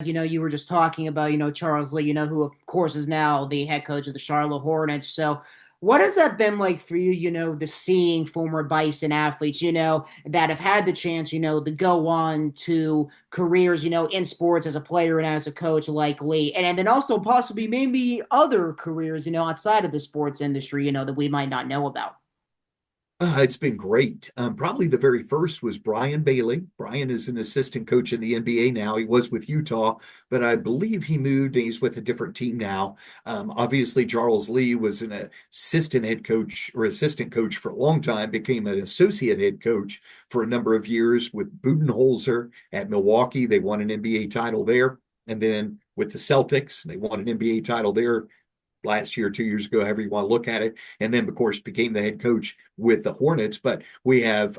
You were just talking about, Charles Lee, who of course is now the head coach of the Charlotte Hornets. So what has that been like for you, the seeing former Bison athletes, that have had the chance, to go on to careers, in sports as a player and as a coach like Lee, and then also possibly maybe other careers, outside of the sports industry, that we might not know about. It's been great. Probably the very first was Brian Bailey. Brian is an assistant coach in the NBA now. He was with Utah, but I believe he moved and he's with a different team now. Obviously, Charles Lee was an assistant head coach or assistant coach for a long time, became an associate head coach for a number of years with Budenholzer at Milwaukee. They won an NBA title there. And then with the Celtics, they won an NBA title there last year, 2 years ago, however you want to look at it. And then, of course, became the head coach with the Hornets. But we have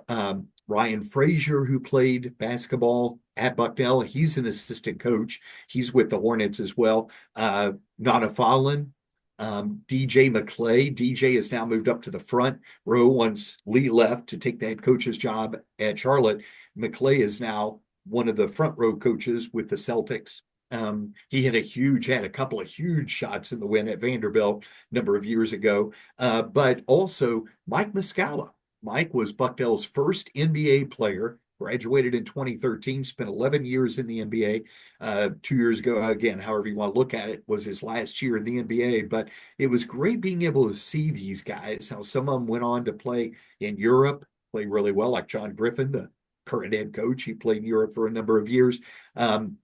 Ryan Frazier, who played basketball at Bucknell. He's an assistant coach. He's with the Hornets as well. Nana Fallon, DJ McClay. DJ has now moved up to the front row once Lee left to take the head coach's job at Charlotte. McClay is now one of the front row coaches with the Celtics. He had a couple of huge shots in the win at Vanderbilt a number of years ago. But also Mike Muscala. Mike was Bucknell's first NBA player, graduated in 2013, spent 11 years in the NBA. 2 years ago, again, however you want to look at it, was his last year in the NBA. But it was great being able to see these guys. How some of them went on to play in Europe, play really well, like John Griffin, the current head coach. He played in Europe for a number of years.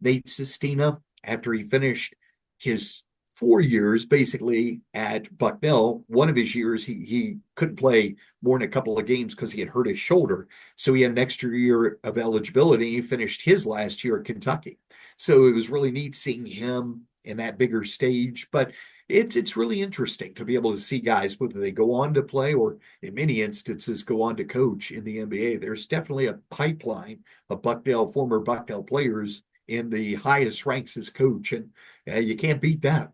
Nate Sestina, after he finished his 4 years basically at Bucknell, one of his years he couldn't play more than a couple of games because he had hurt his shoulder. So he had an extra year of eligibility. He finished his last year at Kentucky. So it was really neat seeing him in that bigger stage. But it's really interesting to be able to see guys, whether they go on to play or in many instances go on to coach in the NBA. There's definitely a pipeline of former Bucknell players in the highest ranks as coach, and you can't beat that.